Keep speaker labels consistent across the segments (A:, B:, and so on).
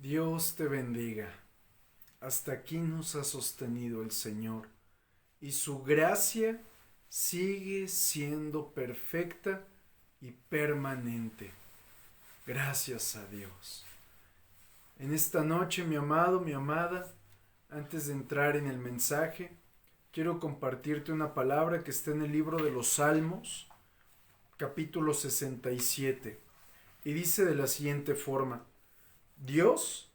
A: Dios te bendiga. Hasta aquí nos ha sostenido el Señor y su gracia sigue siendo perfecta y permanente. Gracias a Dios. En esta noche, mi amado, mi amada, antes de entrar en el mensaje, quiero compartirte una palabra que está en el libro de los Salmos, capítulo 67, y dice de la siguiente forma: Dios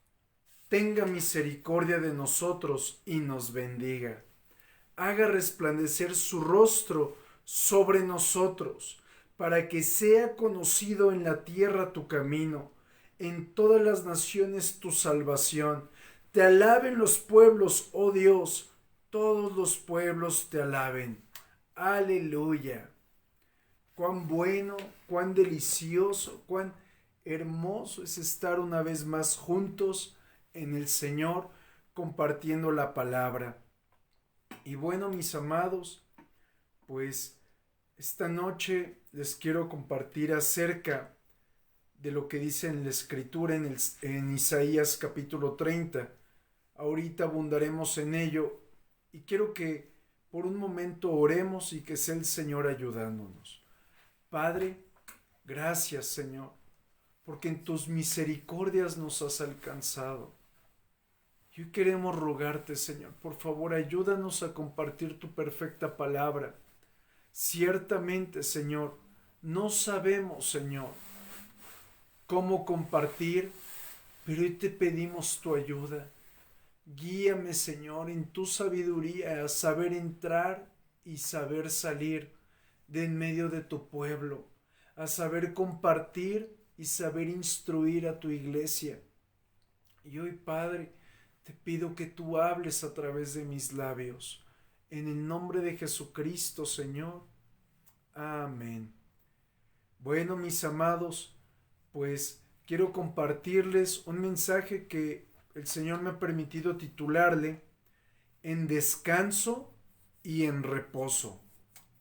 A: tenga misericordia de nosotros y nos bendiga. Haga resplandecer su rostro sobre nosotros, para que sea conocido en la tierra tu camino, en todas las naciones tu salvación. Te alaben los pueblos, oh Dios, todos los pueblos te alaben. Aleluya. Cuán bueno, cuán delicioso, cuán hermoso es estar una vez más juntos en el Señor, compartiendo la palabra. Y bueno, mis amados, pues esta noche les quiero compartir acerca de lo que dice en la Escritura en Isaías capítulo 30. Ahorita abundaremos en ello y quiero que por un momento oremos y que sea el Señor ayudándonos. Padre, gracias, Señor, porque en tus misericordias nos has alcanzado. Y hoy queremos rogarte, Señor, por favor, ayúdanos a compartir tu perfecta palabra. Ciertamente, Señor, no sabemos, Señor, cómo compartir, pero hoy te pedimos tu ayuda. Guíame, Señor, en tu sabiduría a saber entrar y saber salir de en medio de tu pueblo, a saber compartir y saber instruir a tu iglesia. Y hoy, Padre, te pido que tú hables a través de mis labios. En el nombre de Jesucristo, Señor. Amén. Bueno, mis amados, pues quiero compartirles un mensaje que el Señor me ha permitido titularle En descanso y en reposo.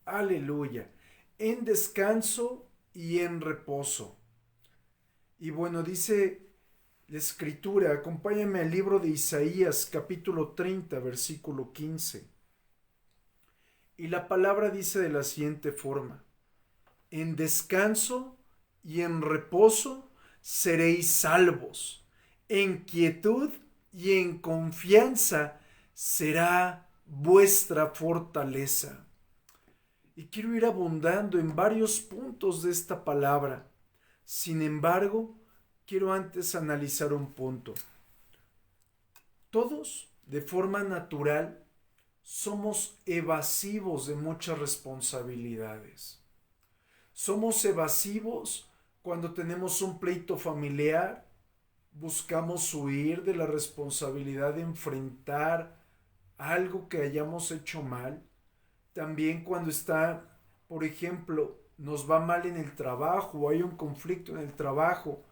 A: Aleluya. En descanso y en reposo. Y bueno, dice la Escritura, acompáñame al libro de Isaías capítulo 30, versículo 15. Y la palabra dice de la siguiente forma: En descanso y en reposo seréis salvos. En quietud y en confianza será vuestra fortaleza. Y quiero ir abundando en varios puntos de esta palabra. Sin embargo, quiero antes analizar un punto. Todos, de forma natural, somos evasivos de muchas responsabilidades. Somos evasivos cuando tenemos un pleito familiar, buscamos huir de la responsabilidad de enfrentar algo que hayamos hecho mal. También cuando por ejemplo, nos va mal en el trabajo o hay un conflicto en el trabajo,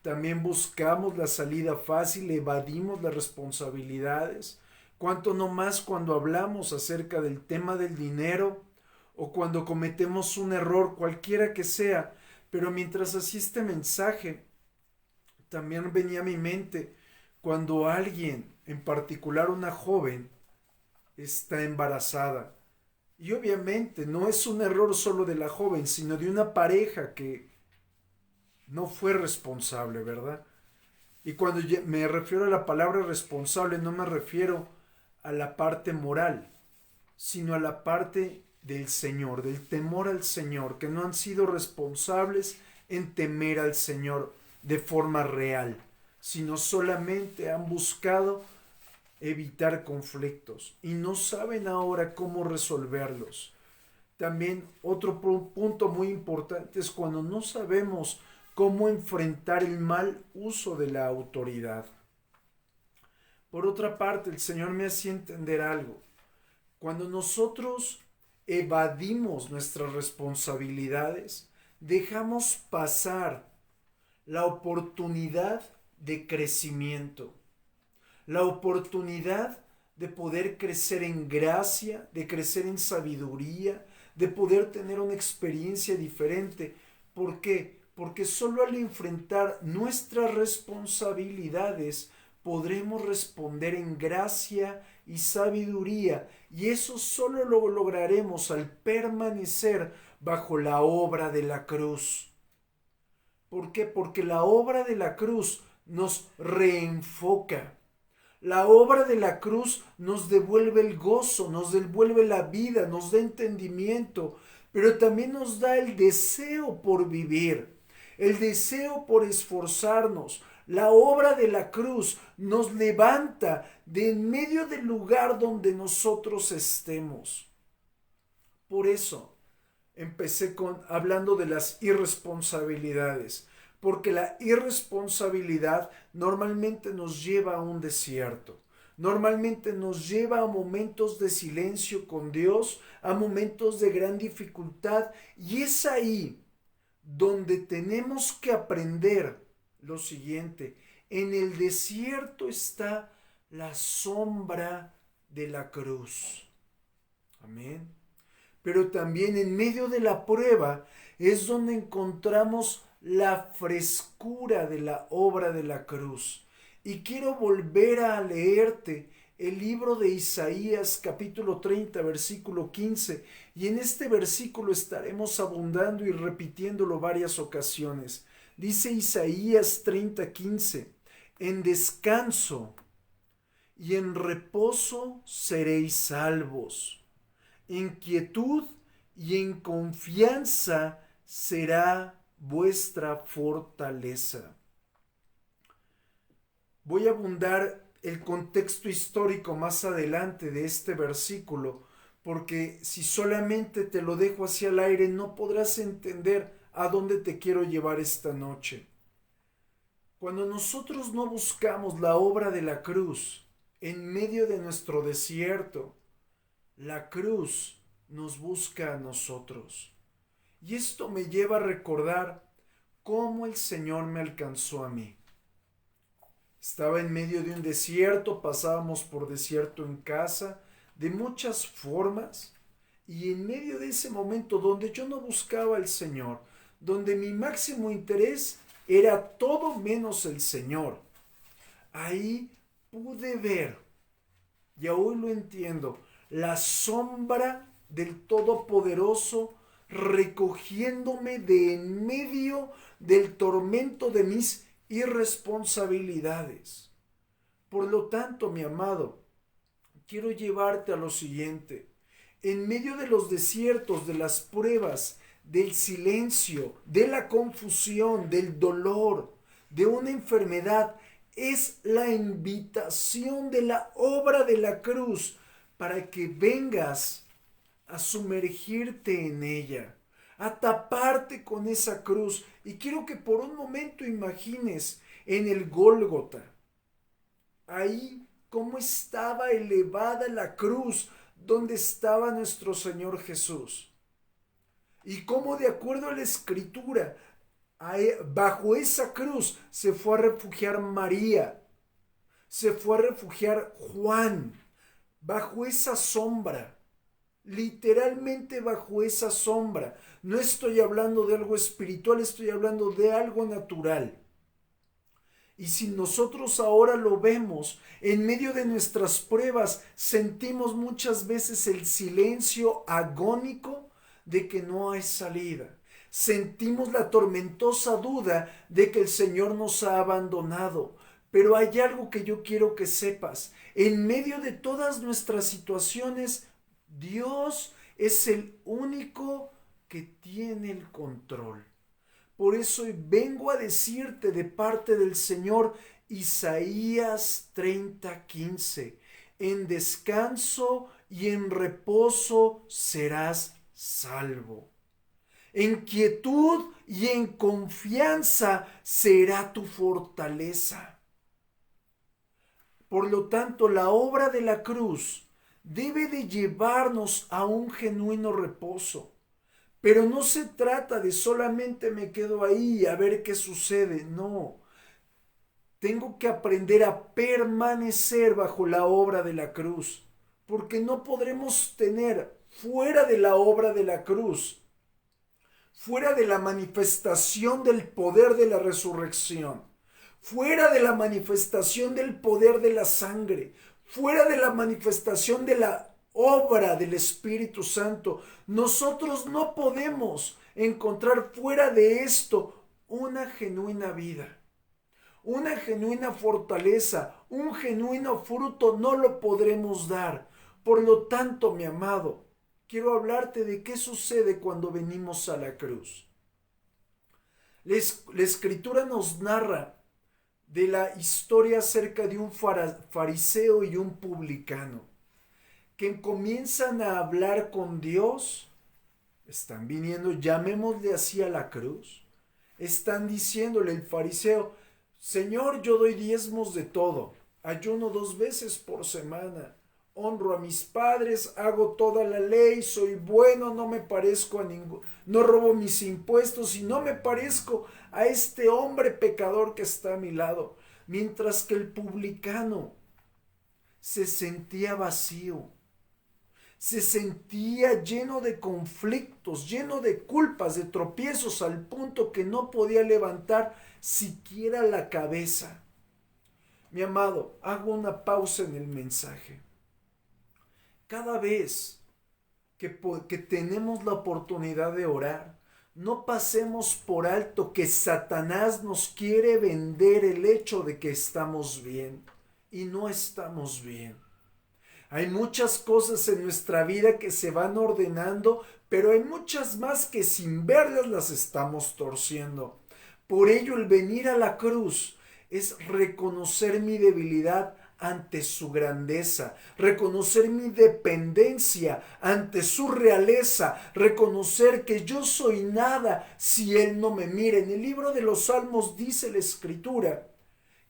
A: también buscamos la salida fácil, evadimos las responsabilidades. Cuánto no más cuando hablamos acerca del tema del dinero o cuando cometemos un error, cualquiera que sea. Pero mientras hacía este mensaje, también venía a mi mente cuando alguien, en particular una joven, está embarazada. Y obviamente no es un error solo de la joven, sino de una pareja que no fue responsable, ¿verdad? Y cuando me refiero a la palabra responsable, no me refiero a la parte moral, sino a la parte del Señor, del temor al Señor, que no han sido responsables en temer al Señor de forma real, sino solamente han buscado evitar conflictos y no saben ahora cómo resolverlos. También otro punto muy importante es cuando no sabemos cómo enfrentar el mal uso de la autoridad. Por otra parte, el Señor me hacía entender algo. Cuando nosotros evadimos nuestras responsabilidades, dejamos pasar la oportunidad de crecimiento, la oportunidad de poder crecer en gracia, de crecer en sabiduría, de poder tener una experiencia diferente. ¿Por qué? porque solo al enfrentar nuestras responsabilidades podremos responder en gracia y sabiduría, y eso solo lo lograremos al permanecer bajo la obra de la cruz. ¿Por qué? Porque la obra de la cruz nos reenfoca. La obra de la cruz nos devuelve el gozo, nos devuelve la vida, nos da entendimiento, pero también nos da el deseo por vivir, el deseo por esforzarnos. La obra de la cruz nos levanta de en medio del lugar donde nosotros estemos. Por eso empecé hablando de las irresponsabilidades, porque la irresponsabilidad normalmente nos lleva a un desierto. Normalmente nos lleva a momentos de silencio con Dios, a momentos de gran dificultad, y es ahí donde tenemos que aprender lo siguiente: en el desierto está la sombra de la cruz. Amén. Pero también en medio de la prueba es donde encontramos la frescura de la obra de la cruz. Y quiero volver a leerte el libro de Isaías capítulo 30 versículo 15, y en este versículo estaremos abundando y repitiéndolo varias ocasiones. Dice Isaías 30:15: en descanso y en reposo seréis salvos. En quietud y en confianza será vuestra fortaleza. Voy a abundar el contexto histórico más adelante de este versículo, porque si solamente te lo dejo hacia el aire no podrás entender a dónde te quiero llevar esta noche. Cuando nosotros no buscamos la obra de la cruz en medio de nuestro desierto, la cruz nos busca a nosotros. Y esto me lleva a recordar cómo el Señor me alcanzó a mí. Estaba en medio de un desierto, pasábamos por desierto en casa, de muchas formas, y en medio de ese momento donde yo no buscaba al Señor, donde mi máximo interés era todo menos el Señor, ahí pude ver, y hoy lo entiendo, la sombra del Todopoderoso recogiéndome de en medio del tormento de mis irresponsabilidades. Por lo tanto, mi amado, quiero llevarte a lo siguiente: en medio de los desiertos, de las pruebas, del silencio, de la confusión, del dolor, de una enfermedad, es la invitación de la obra de la cruz para que vengas a sumergirte en ella, a taparte con esa cruz. Y quiero que por un momento imagines en el Gólgota, ahí cómo estaba elevada la cruz donde estaba nuestro Señor Jesús. Y cómo, de acuerdo a la Escritura, bajo esa cruz se fue a refugiar María, se fue a refugiar Juan, bajo esa sombra, literalmente bajo esa sombra. No estoy hablando de algo espiritual, estoy hablando de algo natural. Y si nosotros ahora lo vemos, en medio de nuestras pruebas, sentimos muchas veces el silencio agónico de que no hay salida. Sentimos la tormentosa duda de que el Señor nos ha abandonado. Pero hay algo que yo quiero que sepas: en medio de todas nuestras situaciones, Dios es el único que tiene el control. Por eso hoy vengo a decirte de parte del Señor Isaías 30:15: en descanso y en reposo serás salvo. En quietud y en confianza será tu fortaleza. Por lo tanto, la obra de la cruz debe de llevarnos a un genuino reposo. Pero no se trata de solamente me quedo ahí a ver qué sucede. No. Tengo que aprender a permanecer bajo la obra de la cruz. Porque no podremos tener fuera de la obra de la cruz fuera de la manifestación del poder de la resurrección, fuera de la manifestación del poder de la sangre, fuera de la manifestación de la obra del Espíritu Santo, nosotros no podemos encontrar fuera de esto una genuina vida, una genuina fortaleza, un genuino fruto no lo podremos dar. Por lo tanto, mi amado, quiero hablarte de qué sucede cuando venimos a la cruz. La Escritura nos narra de la historia acerca de un fariseo y un publicano que comienzan a hablar con Dios. Están viniendo, llamémosle así, a la cruz. Están diciéndole el fariseo: Señor, yo doy diezmos de todo, ayuno 2 veces por semana, honro a mis padres, hago toda la ley, soy bueno, no me parezco a ningún, no robo mis impuestos y no me parezco a este hombre pecador que está a mi lado. Mientras que el publicano se sentía vacío, se sentía lleno de conflictos, lleno de culpas, de tropiezos, al punto que no podía levantar siquiera la cabeza. Mi amado, hago una pausa en el mensaje. Cada vez que tenemos la oportunidad de orar, no pasemos por alto que Satanás nos quiere vender el hecho de que estamos bien, y no estamos bien. Hay muchas cosas en nuestra vida que se van ordenando, pero hay muchas más que sin verlas las estamos torciendo. Por ello, el venir a la cruz es reconocer mi debilidad ante su grandeza, reconocer mi dependencia ante su realeza, reconocer que yo soy nada si Él no me mira. En el libro de los Salmos dice la Escritura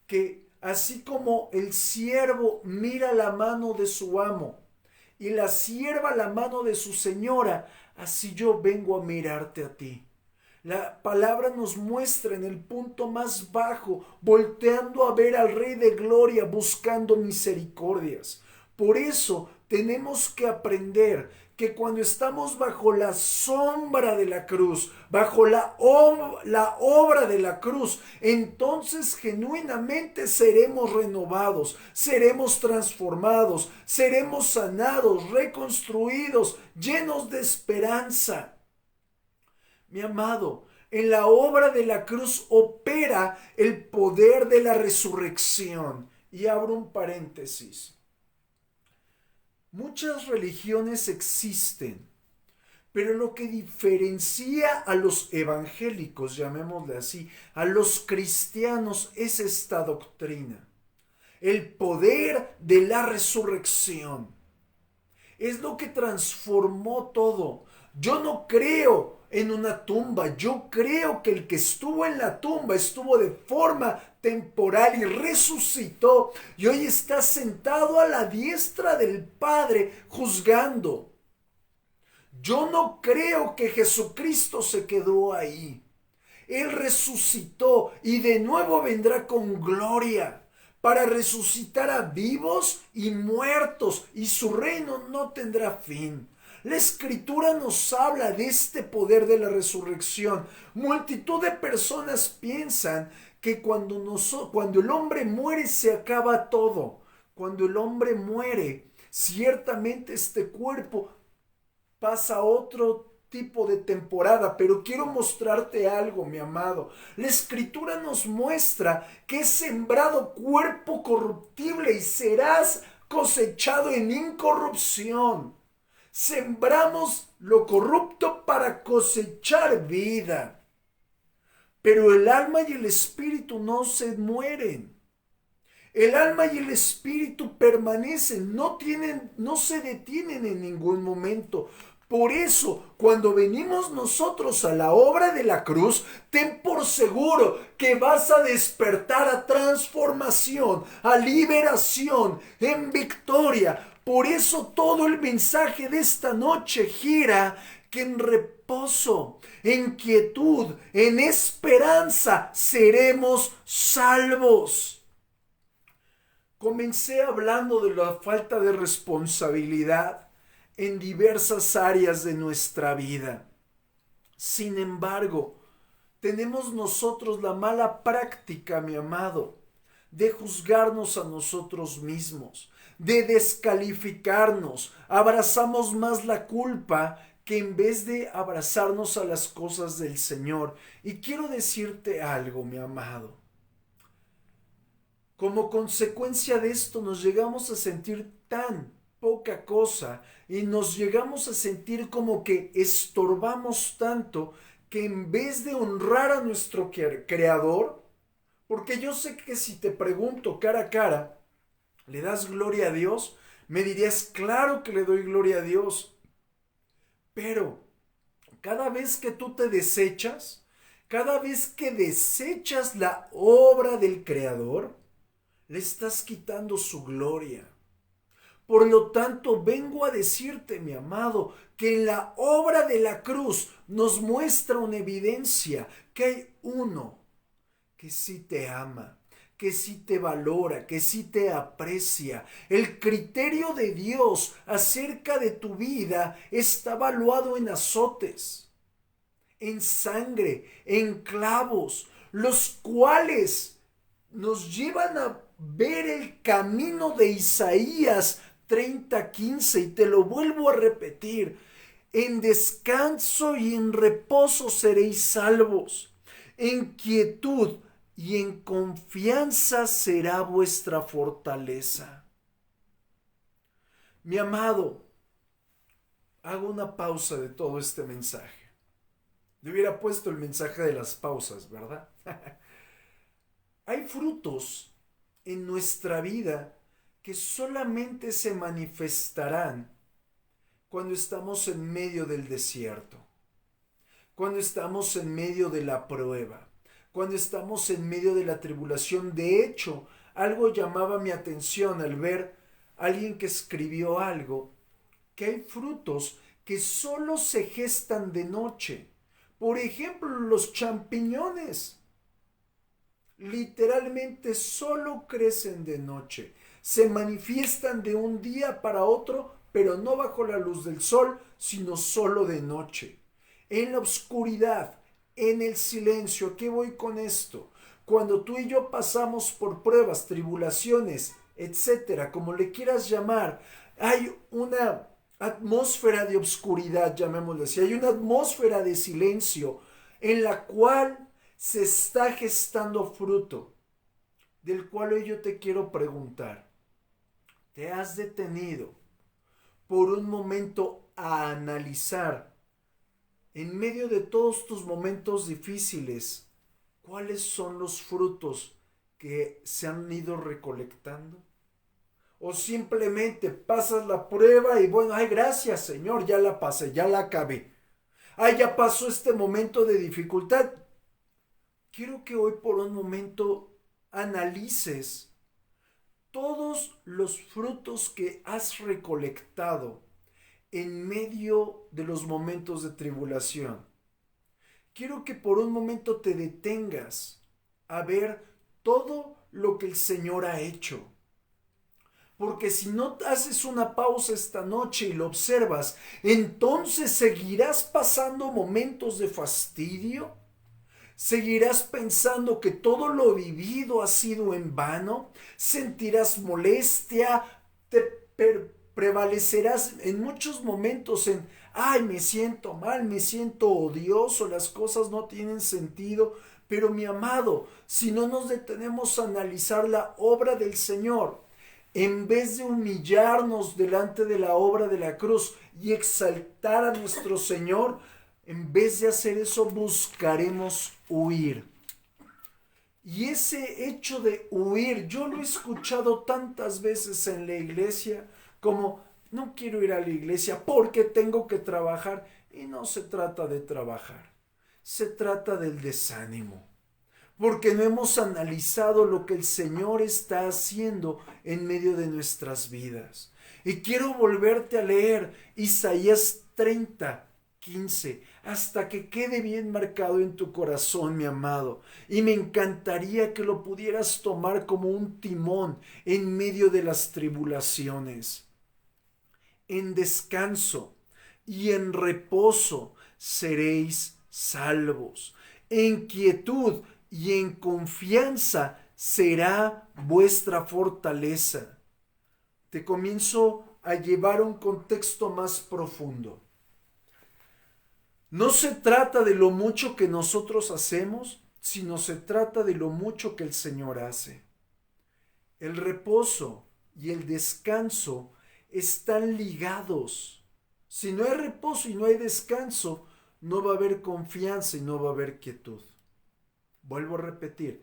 A: que así como el siervo mira la mano de su amo y la sierva la mano de su señora, así yo vengo a mirarte a ti. La palabra nos muestra en el punto más bajo, volteando a ver al Rey de Gloria, buscando misericordias. Por eso tenemos que aprender que cuando estamos bajo la sombra de la cruz, bajo la obra de la cruz, entonces genuinamente seremos renovados, seremos transformados, seremos sanados, reconstruidos, llenos de esperanza. Mi amado, en la obra de la cruz opera el poder de la resurrección. Y abro un paréntesis. Muchas religiones existen, pero lo que diferencia a los evangélicos, llamémosle así, a los cristianos, es esta doctrina. El poder de la resurrección. Es lo que transformó todo. Yo no creo en una tumba. Yo creo que el que estuvo en la tumba estuvo de forma temporal y resucitó y hoy está sentado a la diestra del Padre juzgando. Yo no creo que Jesucristo se quedó ahí. Él resucitó y de nuevo vendrá con gloria para resucitar a vivos y muertos, y su reino no tendrá fin. La Escritura nos habla de este poder de la resurrección. Multitud de personas piensan que cuando el hombre muere se acaba todo. Cuando el hombre muere, ciertamente este cuerpo pasa a otro tipo de temporada, pero quiero mostrarte algo, mi amado. La Escritura nos muestra que es sembrado cuerpo corruptible y serás cosechado en incorrupción. Sembramos lo corrupto para cosechar vida. Pero el alma y el espíritu no se mueren. El alma y el espíritu permanecen, no se detienen en ningún momento. Por eso, cuando venimos nosotros a la obra de la cruz, ten por seguro que vas a despertar a transformación, a liberación, en victoria. Por eso todo el mensaje de esta noche gira que en reposo, en quietud, en esperanza seremos salvos. Comencé hablando de la falta de responsabilidad en diversas áreas de nuestra vida. Sin embargo, tenemos nosotros la mala práctica, mi amado, de juzgarnos a nosotros mismos, de descalificarnos. Abrazamos más la culpa que en vez de abrazarnos a las cosas del Señor. Y quiero decirte algo, mi amado. Como consecuencia de esto nos llegamos a sentir tan poca cosa y nos llegamos a sentir como que estorbamos tanto que en vez de honrar a nuestro Creador, porque yo sé que si te pregunto cara a cara, ¿le das gloria a Dios? Me dirías, claro que le doy gloria a Dios. Pero cada vez que tú te desechas, cada vez que desechas la obra del Creador, le estás quitando su gloria. Por lo tanto, vengo a decirte, mi amado, que en la obra de la cruz nos muestra una evidencia que hay uno que sí te ama, que sí te valora, que sí te aprecia. El criterio de Dios acerca de tu vida está valuado en azotes, en sangre, en clavos, los cuales nos llevan a ver el camino de Isaías 30:15, y te lo vuelvo a repetir: en descanso y en reposo seréis salvos, en quietud y en confianza será vuestra fortaleza. Mi amado, hago una pausa de todo este mensaje. Le hubiera puesto el mensaje de las pausas, ¿verdad? Hay frutos en nuestra vida que solamente se manifestarán cuando estamos en medio del desierto, cuando estamos en medio de la prueba, cuando estamos en medio de la tribulación. De hecho, algo llamaba mi atención al ver a alguien que escribió algo, que hay frutos que solo se gestan de noche. Por ejemplo, los champiñones literalmente solo crecen de noche. Se manifiestan de un día para otro, pero no bajo la luz del sol, sino solo de noche. En la oscuridad, en el silencio. ¿A qué voy con esto? Cuando tú y yo pasamos por pruebas, tribulaciones, etcétera, como le quieras llamar, hay una atmósfera de oscuridad, llamémoslo así. Hay una atmósfera de silencio en la cual se está gestando fruto, del cual hoy yo te quiero preguntar: ¿te has detenido por un momento a analizar, en medio de todos tus momentos difíciles, cuáles son los frutos que se han ido recolectando? ¿O simplemente pasas la prueba y bueno, ay, gracias Señor, ya la pasé, ya la acabé, ay, ya pasó este momento de dificultad? Quiero que hoy por un momento analices todos los frutos que has recolectado en medio de los momentos de tribulación. Quiero que por un momento te detengas a ver todo lo que el Señor ha hecho. Porque si no haces una pausa esta noche y lo observas, entonces seguirás pasando momentos de fastidio. ¿Seguirás pensando que todo lo vivido ha sido en vano? ¿Sentirás molestia? ¿Te prevalecerás en muchos momentos en, ay, me siento mal, me siento odioso, las cosas no tienen sentido? Pero mi amado, si no nos detenemos a analizar la obra del Señor, en vez de humillarnos delante de la obra de la cruz y exaltar a nuestro Señor, en vez de hacer eso, buscaremos huir. Y ese hecho de huir, yo lo he escuchado tantas veces en la iglesia, como no quiero ir a la iglesia porque tengo que trabajar. Y no se trata de trabajar, se trata del desánimo, porque no hemos analizado lo que el Señor está haciendo en medio de nuestras vidas. Y quiero volverte a leer Isaías 30:15, hasta que quede bien marcado en tu corazón, mi amado. Y me encantaría que lo pudieras tomar como un timón en medio de las tribulaciones. En descanso y en reposo seréis salvos. En quietud y en confianza será vuestra fortaleza. Te comienzo a llevar a un contexto más profundo. No se trata de lo mucho que nosotros hacemos, sino se trata de lo mucho que el Señor hace. El reposo y el descanso están ligados. Si no hay reposo y no hay descanso, no va a haber confianza y no va a haber quietud. Vuelvo a repetir,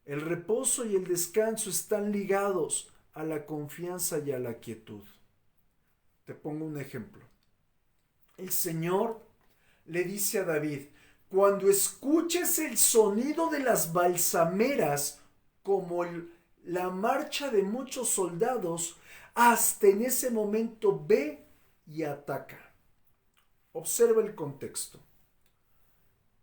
A: el reposo y el descanso están ligados a la confianza y a la quietud. Te pongo un ejemplo. El Señor le dice a David: cuando escuches el sonido de las balsameras, como la marcha de muchos soldados, hasta en ese momento ve y ataca. Observa el contexto.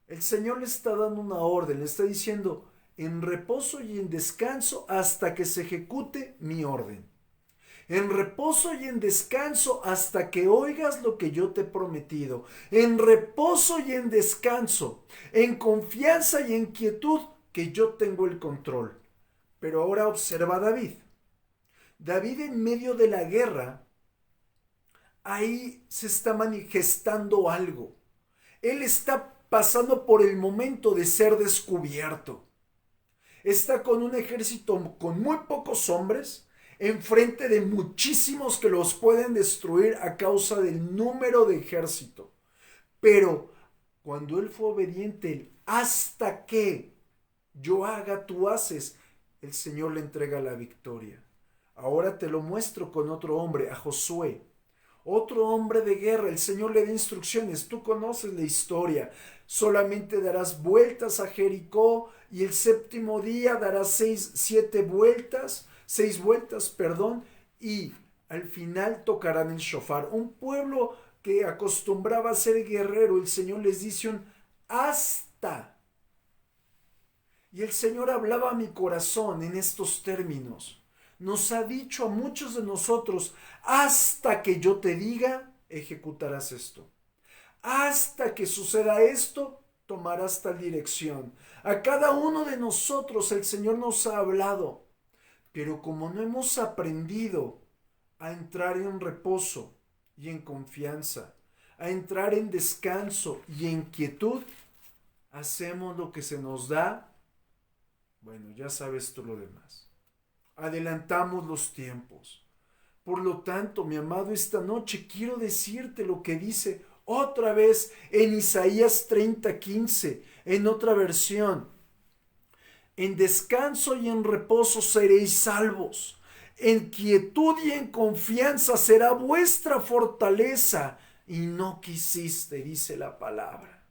A: El Señor le está dando una orden, le está diciendo: en reposo y en descanso hasta que se ejecute mi orden. En reposo y en descanso hasta que oigas lo que yo te he prometido. En reposo y en descanso, en confianza y en quietud, que yo tengo el control. Pero ahora observa a David. David, en medio de la guerra, ahí se está manifestando algo. Él está pasando por el momento de ser descubierto. Está con un ejército con muy pocos hombres, enfrente de muchísimos que los pueden destruir a causa del número de ejército. Pero cuando él fue obediente, hasta que yo haga, tú haces, el Señor le entrega la victoria. Ahora te lo muestro con otro hombre, a Josué. Otro hombre de guerra, el Señor le da instrucciones, tú conoces la historia. Solamente darás vueltas a Jericó y el séptimo día darás seis vueltas, y al final tocarán el shofar. Un pueblo que acostumbraba a ser guerrero, el Señor les dice un hasta. Y el Señor hablaba a mi corazón en estos términos. Nos ha dicho a muchos de nosotros: hasta que yo te diga, ejecutarás esto. Hasta que suceda esto, tomarás tal dirección. A cada uno de nosotros el Señor nos ha hablado. Pero como no hemos aprendido a entrar en reposo y en confianza, a entrar en descanso y en quietud, hacemos lo que se nos da. Bueno, ya sabes tú lo demás. Adelantamos los tiempos. Por lo tanto, mi amado, esta noche quiero decirte lo que dice otra vez en Isaías 30:15, en otra versión. En descanso y en reposo seréis salvos. En quietud y en confianza será vuestra fortaleza. Y no quisiste, dice la palabra.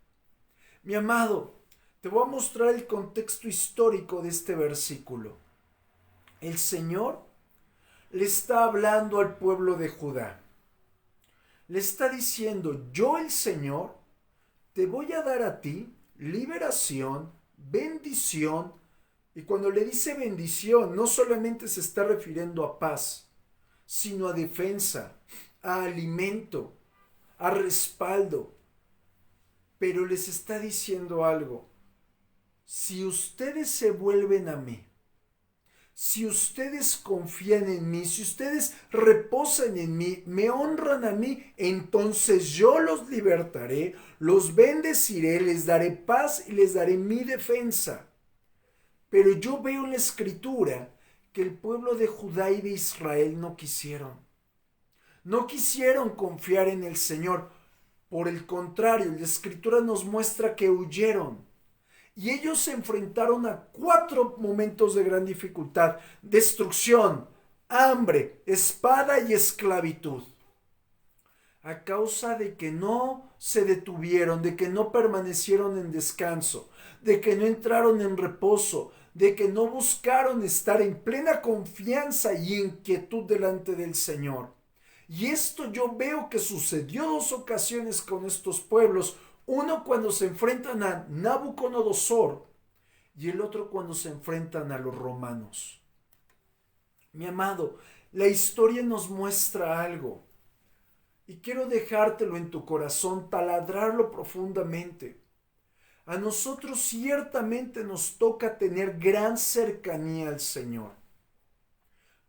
A: Mi amado, te voy a mostrar el contexto histórico de este versículo. El Señor le está hablando al pueblo de Judá. Le está diciendo: yo, el Señor, te voy a dar a ti liberación, bendición. Y cuando le dice bendición, no solamente se está refiriendo a paz, sino a defensa, a alimento, a respaldo. Pero les está diciendo algo: si ustedes se vuelven a mí, si ustedes confían en mí, si ustedes reposan en mí, me honran a mí, entonces yo los libertaré, los bendeciré, les daré paz y les daré mi defensa. Pero yo veo en la Escritura que el pueblo de Judá y de Israel no quisieron. No quisieron confiar en el Señor. Por el contrario, la Escritura nos muestra que huyeron. Y ellos se enfrentaron a 4 momentos de gran dificultad: destrucción, hambre, espada y esclavitud. A causa de que no se detuvieron, de que no permanecieron en descanso, de que no entraron en reposo, de que no buscaron estar en plena confianza y en quietud delante del Señor. Y esto yo veo que sucedió 2 ocasiones con estos pueblos. Uno cuando se enfrentan a Nabucodonosor y el otro cuando se enfrentan a los romanos. Mi amado, la historia nos muestra algo y quiero dejártelo en tu corazón, taladrarlo profundamente. A nosotros ciertamente nos toca tener gran cercanía al Señor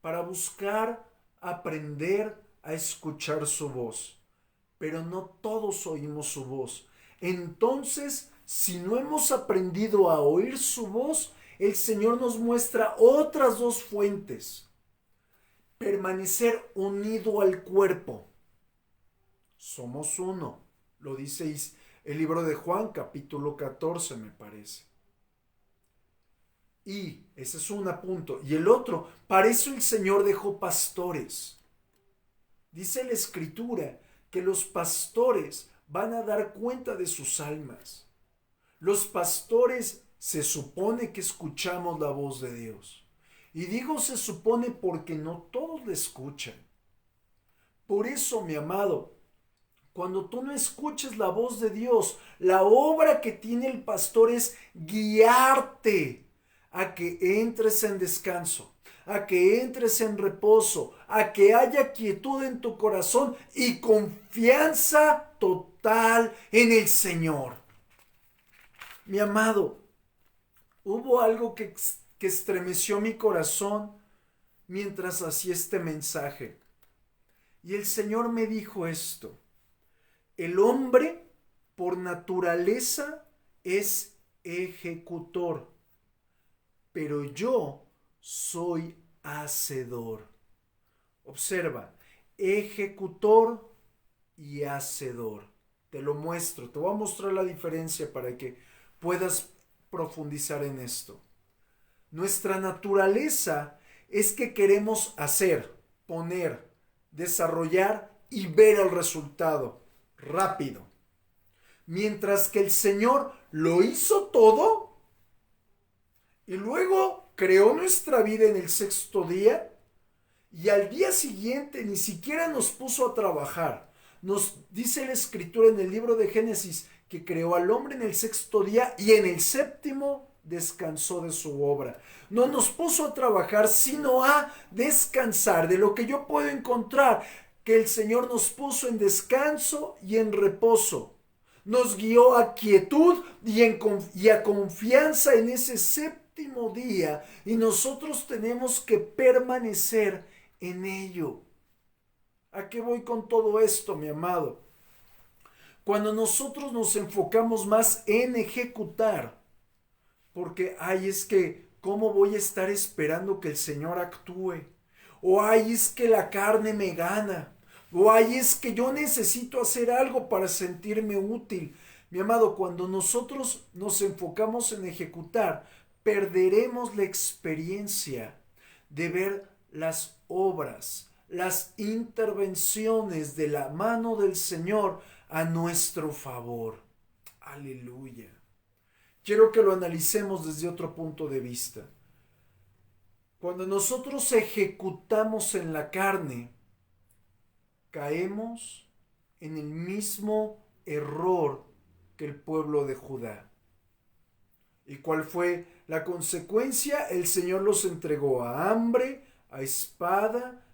A: para buscar aprender a escuchar su voz. Pero no todos oímos su voz. Entonces, si no hemos aprendido a oír su voz, el Señor nos muestra otras dos fuentes. Permanecer unido al cuerpo. Somos uno, lo dice el libro de Juan, capítulo 14, me parece. Y ese es un punto. Y el otro, para eso el Señor dejó pastores. Dice la Escritura que los pastores van a dar cuenta de sus almas. Los pastores se supone que escuchamos la voz de Dios. Y digo se supone porque no todos la escuchan. Por eso, mi amado, cuando tú no escuches la voz de Dios, la obra que tiene el pastor es guiarte a que entres en descanso, a que entres en reposo, a que haya quietud en tu corazón y confianza total en el Señor. Mi amado, hubo algo que estremeció mi corazón mientras hacía este mensaje. Y el Señor me dijo esto: el hombre por naturaleza es ejecutor, pero yo soy hacedor. Observa, ejecutor y hacedor. Te lo muestro, te voy a mostrar la diferencia para que puedas profundizar en esto. Nuestra naturaleza es que queremos hacer, poner, desarrollar y ver el resultado rápido. Mientras que el Señor lo hizo todo y luego creó nuestra vida en el sexto día y al día siguiente ni siquiera nos puso a trabajar. Nos dice la Escritura en el libro de Génesis que creó al hombre en el sexto día y en el séptimo descansó de su obra. No nos puso a trabajar, sino a descansar. De lo que yo puedo encontrar, que el Señor nos puso en descanso y en reposo. Nos guió a quietud y a confianza en ese séptimo día. Y nosotros tenemos que permanecer en ello. ¿A qué voy con todo esto, mi amado? Cuando nosotros nos enfocamos más en ejecutar, porque, es que, ¿cómo voy a estar esperando que el Señor actúe? O, es que la carne me gana. O, es que yo necesito hacer algo para sentirme útil. Mi amado, cuando nosotros nos enfocamos en ejecutar, perderemos la experiencia de ver las obras, las intervenciones de la mano del Señor a nuestro favor. Aleluya. Quiero que lo analicemos desde otro punto de vista. Cuando nosotros ejecutamos en la carne, caemos en el mismo error que el pueblo de Judá. ¿Y cuál fue la consecuencia? El Señor los entregó a hambre, a espada,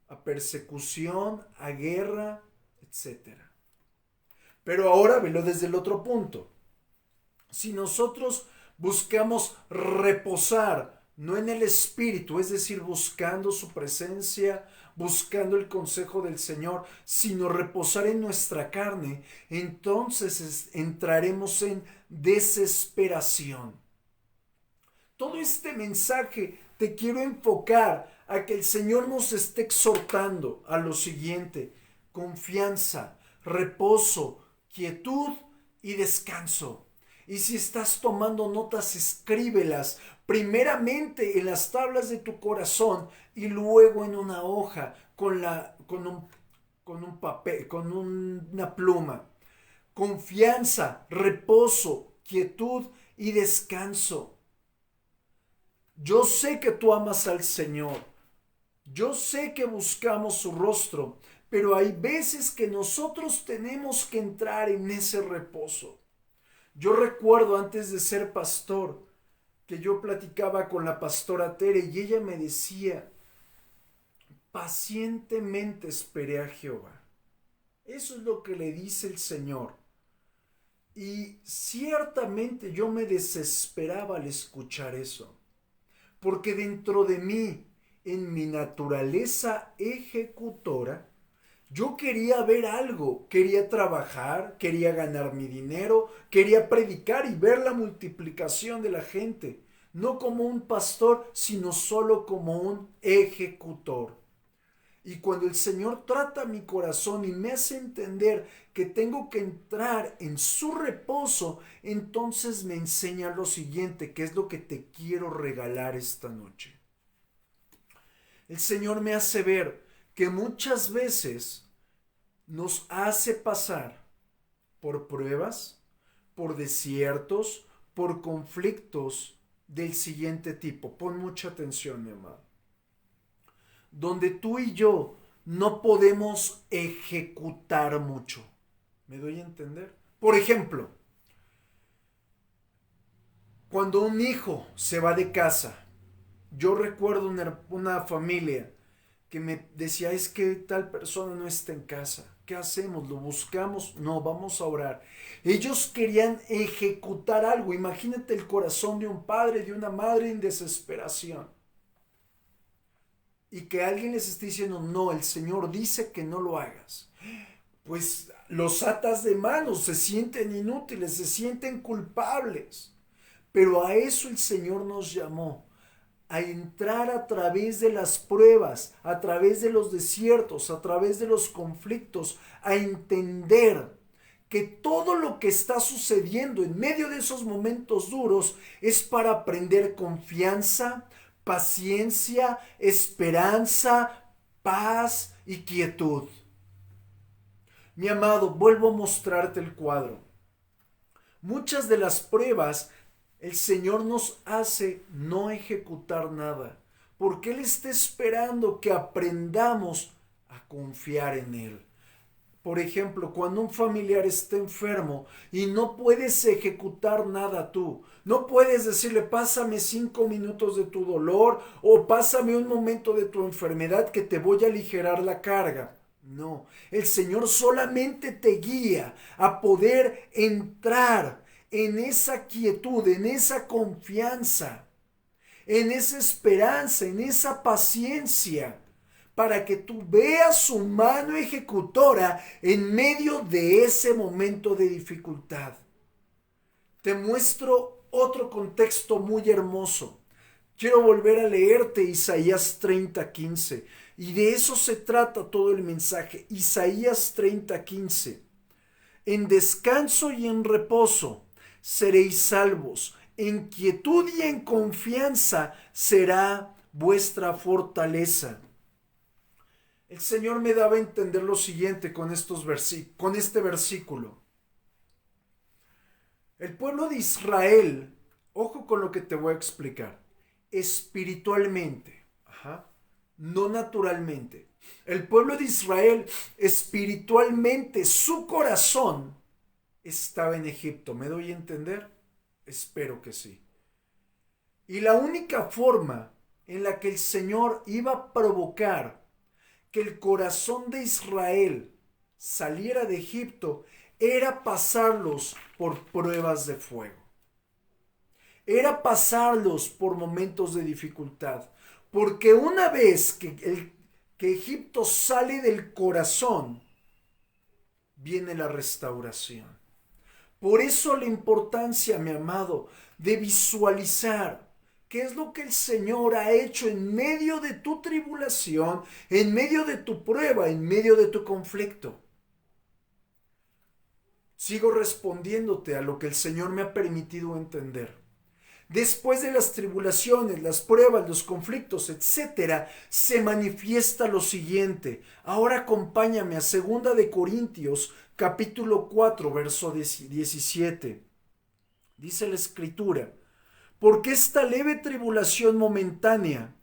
A: a persecución, a guerra, etc. Pero ahora velo desde el otro punto. Si nosotros buscamos reposar, no en el Espíritu, es decir, buscando su presencia, buscando el consejo del Señor, sino reposar en nuestra carne, entonces entraremos en desesperación. Todo este mensaje te quiero enfocar a que el Señor nos esté exhortando a lo siguiente: confianza, reposo, quietud y descanso. Y si estás tomando notas, escríbelas primeramente en las tablas de tu corazón y luego en una hoja con un papel, con una pluma. Confianza, reposo, quietud y descanso. Yo sé que tú amas al Señor. Yo sé que buscamos su rostro, pero hay veces que nosotros tenemos que entrar en ese reposo. Yo recuerdo antes de ser pastor que yo platicaba con la pastora Tere y ella me decía: pacientemente esperé a Jehová. Eso es lo que le dice el Señor. Y ciertamente yo me desesperaba al escuchar eso, porque dentro de mí, en mi naturaleza ejecutora, yo quería ver algo, quería trabajar, quería ganar mi dinero, quería predicar y ver la multiplicación de la gente, no como un pastor, sino solo como un ejecutor. Y cuando el Señor trata mi corazón y me hace entender que tengo que entrar en su reposo, entonces me enseña lo siguiente, que es lo que te quiero regalar esta noche. El Señor me hace ver que muchas veces nos hace pasar por pruebas, por desiertos, por conflictos del siguiente tipo. Pon mucha atención, mi amado. Donde tú y yo no podemos ejecutar mucho. ¿Me doy a entender? Por ejemplo, cuando un hijo se va de casa, yo recuerdo una familia que me decía, es que tal persona no está en casa. ¿Qué hacemos? ¿Lo buscamos? No, vamos a orar. Ellos querían ejecutar algo. Imagínate el corazón de un padre, de una madre en desesperación. Y que alguien les esté diciendo, no, el Señor dice que no lo hagas. Pues los atas de manos, se sienten inútiles, se sienten culpables. Pero a eso el Señor nos llamó, a entrar a través de las pruebas, a través de los desiertos, a través de los conflictos, a entender que todo lo que está sucediendo en medio de esos momentos duros es para aprender confianza, paciencia, esperanza, paz y quietud. Mi amado, vuelvo a mostrarte el cuadro. Muchas de las pruebas el Señor nos hace no ejecutar nada, porque Él está esperando que aprendamos a confiar en Él. Por ejemplo, cuando un familiar está enfermo y no puedes ejecutar nada tú, no puedes decirle, pásame 5 minutos de tu dolor o pásame un momento de tu enfermedad que te voy a aligerar la carga. No, el Señor solamente te guía a poder entrar en esa quietud, en esa confianza, en esa esperanza, en esa paciencia, para que tú veas su mano ejecutora en medio de ese momento de dificultad. Te muestro otro contexto muy hermoso. Quiero volver a leerte Isaías 30:15. Y de eso se trata todo el mensaje. Isaías 30:15. En descanso y en reposo seréis salvos. En quietud y en confianza será vuestra fortaleza. El Señor me daba a entender lo siguiente con este versículo. El pueblo de Israel, ojo con lo que te voy a explicar, espiritualmente, no naturalmente. El pueblo de Israel espiritualmente, su corazón estaba en Egipto. ¿Me doy a entender? Espero que sí. Y la única forma en la que el Señor iba a provocar que el corazón de Israel saliera de Egipto era pasarlos por pruebas de fuego. Era pasarlos por momentos de dificultad. Porque una vez que Egipto sale del corazón, viene la restauración. Por eso la importancia, mi amado, de visualizar qué es lo que el Señor ha hecho en medio de tu tribulación, en medio de tu prueba, en medio de tu conflicto. Sigo respondiéndote a lo que el Señor me ha permitido entender. Después de las tribulaciones, las pruebas, los conflictos, etc., se manifiesta lo siguiente. Ahora acompáñame a 2 de Corintios, capítulo 4, verso 17. Dice la Escritura, porque esta leve tribulación momentánea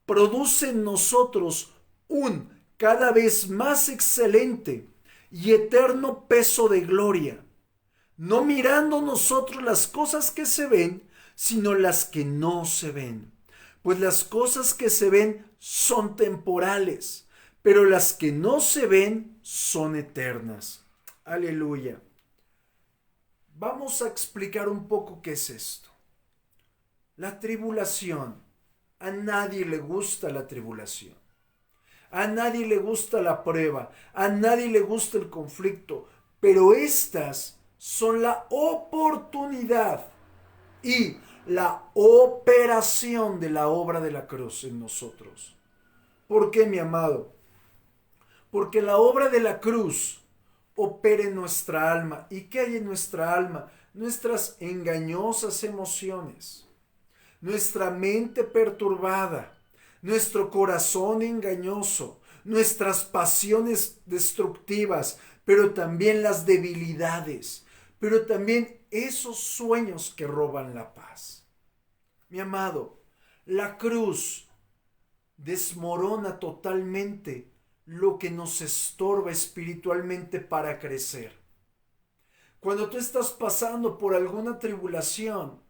A: produce en nosotros un cada vez más excelente y eterno peso de gloria, no mirando nosotros las cosas que se ven, sino las que no se ven. Pues las cosas que se ven son temporales, pero las que no se ven son eternas. Aleluya. Vamos a explicar un poco qué es esto. La tribulación. A nadie le gusta la tribulación. A nadie le gusta la prueba. A nadie le gusta el conflicto. Pero estas son la oportunidad y la operación de la obra de la cruz en nosotros. ¿Por qué, mi amado? Porque la obra de la cruz opera en nuestra alma. ¿Y qué hay en nuestra alma? Nuestras engañosas emociones, nuestra mente perturbada, nuestro corazón engañoso, nuestras pasiones destructivas, pero también las debilidades, pero también esos sueños que roban la paz. Mi amado, la cruz desmorona totalmente lo que nos estorba espiritualmente para crecer. Cuando tú estás pasando por alguna tribulación,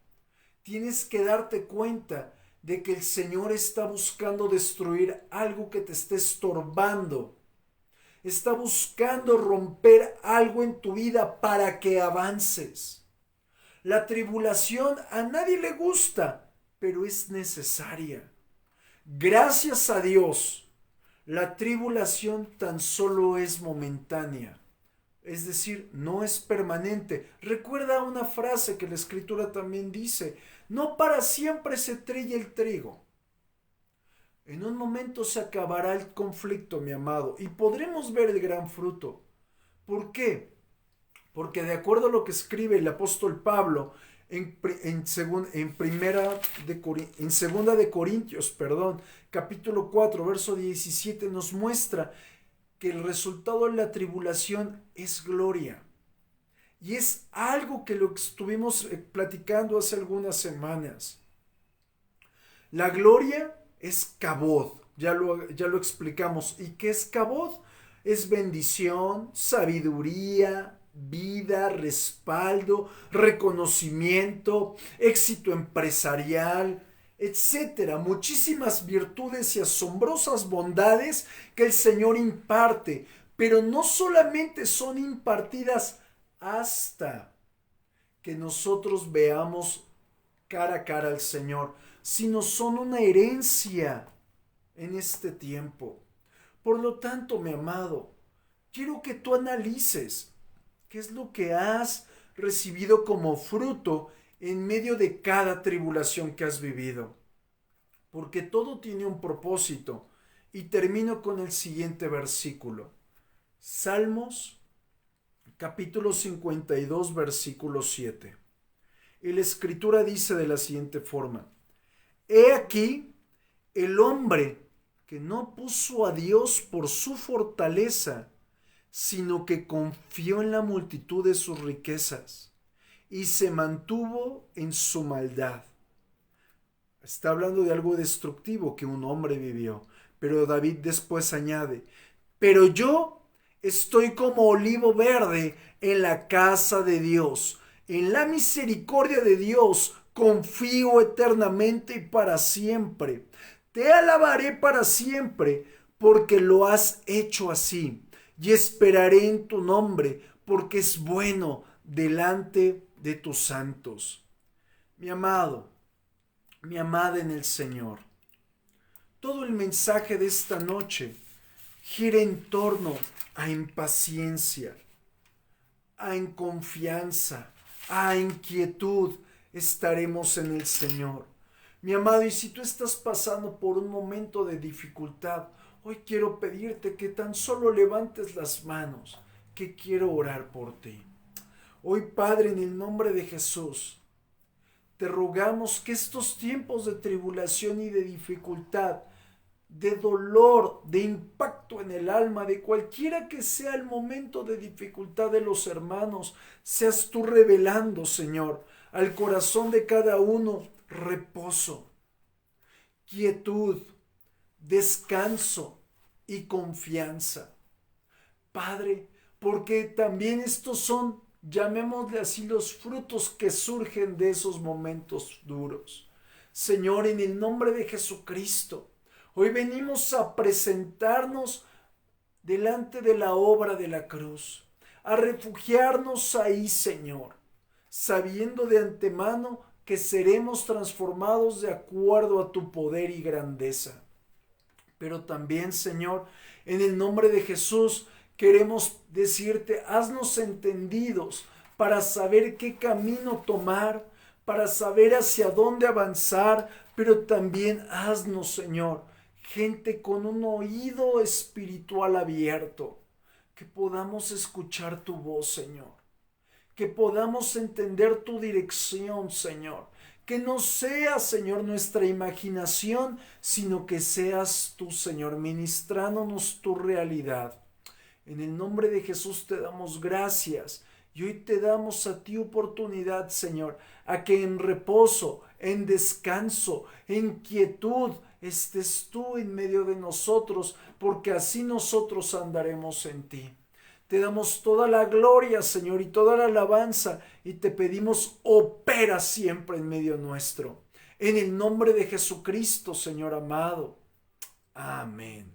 A: tienes que darte cuenta de que el Señor está buscando destruir algo que te esté estorbando. Está buscando romper algo en tu vida para que avances. La tribulación a nadie le gusta, pero es necesaria. Gracias a Dios, la tribulación tan solo es momentánea. Es decir, no es permanente. Recuerda una frase que la Escritura también dice: no para siempre se trilla el trigo. En un momento se acabará el conflicto, mi amado, y podremos ver el gran fruto. ¿Por qué? Porque de acuerdo a lo que escribe el apóstol Pablo en segunda de Corintios, capítulo 4, verso 17, nos muestra que el resultado de la tribulación es gloria. Y es algo que lo estuvimos platicando hace algunas semanas. La gloria es kabod, ya lo explicamos. ¿Y qué es kabod? Es bendición, sabiduría, vida, respaldo, reconocimiento, éxito empresarial, etcétera. Muchísimas virtudes y asombrosas bondades que el Señor imparte, pero no solamente son impartidas hasta que nosotros veamos cara a cara al Señor, sino son una herencia en este tiempo. Por lo tanto, mi amado, quiero que tú analices qué es lo que has recibido como fruto en medio de cada tribulación que has vivido. Porque todo tiene un propósito. Y termino con el siguiente versículo. Salmos, capítulo 52, versículo 7. Y la Escritura dice de la siguiente forma: He aquí el hombre que no puso a Dios por su fortaleza, sino que confió en la multitud de sus riquezas y se mantuvo en su maldad. Está hablando de algo destructivo que un hombre vivió, pero David después añade: pero yo estoy como olivo verde en la casa de Dios, en la misericordia de Dios confío eternamente y para siempre. Te alabaré para siempre, porque lo has hecho así, y esperaré en tu nombre, porque es bueno delante de tus santos. Mi amado, mi amada en el Señor, todo el mensaje de esta noche gira en torno a impaciencia, a confianza, a inquietud. Estaremos en el Señor. Mi amado, y si tú estás pasando por un momento de dificultad, hoy quiero pedirte que tan solo levantes las manos, que quiero orar por ti. Hoy, Padre, en el nombre de Jesús, te rogamos que estos tiempos de tribulación y de dificultad, de dolor, de impacto en el alma, de cualquiera que sea el momento de dificultad de los hermanos, seas tú revelando, Señor, al corazón de cada uno reposo, quietud, descanso y confianza. Padre, porque también estos son, llamémosle así, los frutos que surgen de esos momentos duros. Señor, en el nombre de Jesucristo, hoy venimos a presentarnos delante de la obra de la cruz, a refugiarnos ahí, Señor, sabiendo de antemano que seremos transformados de acuerdo a tu poder y grandeza. Pero también, Señor, en el nombre de Jesús, queremos decirte, haznos entendidos para saber qué camino tomar, para saber hacia dónde avanzar, pero también haznos, Señor, gente con un oído espiritual abierto, que podamos escuchar tu voz, Señor, que podamos entender tu dirección, Señor, que no sea, Señor, nuestra imaginación, sino que seas tú, Señor, ministrándonos tu realidad. En el nombre de Jesús te damos gracias y hoy te damos a ti oportunidad, Señor, a que en reposo, en descanso, en quietud, estés tú en medio de nosotros, porque así nosotros andaremos en ti. Te damos toda la gloria, Señor, y toda la alabanza, y te pedimos, opera siempre en medio nuestro. En el nombre de Jesucristo, Señor amado. Amén.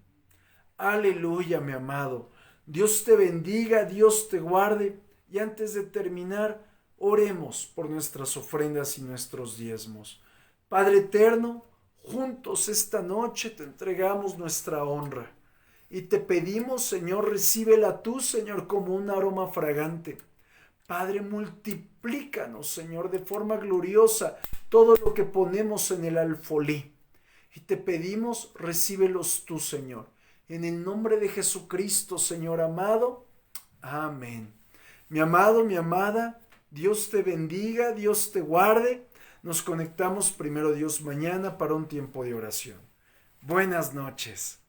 A: Aleluya, mi amado. Dios te bendiga, Dios te guarde. Y antes de terminar, oremos por nuestras ofrendas y nuestros diezmos. Padre eterno, juntos esta noche te entregamos nuestra honra. Y te pedimos, Señor, recíbela tú, Señor, como un aroma fragante. Padre, multiplícanos, Señor, de forma gloriosa todo lo que ponemos en el alfolí. Y te pedimos, recíbelos tú, Señor. En el nombre de Jesucristo, Señor amado. Amén. Mi amado, mi amada, Dios te bendiga, Dios te guarde. Nos conectamos primero Dios mañana para un tiempo de oración. Buenas noches.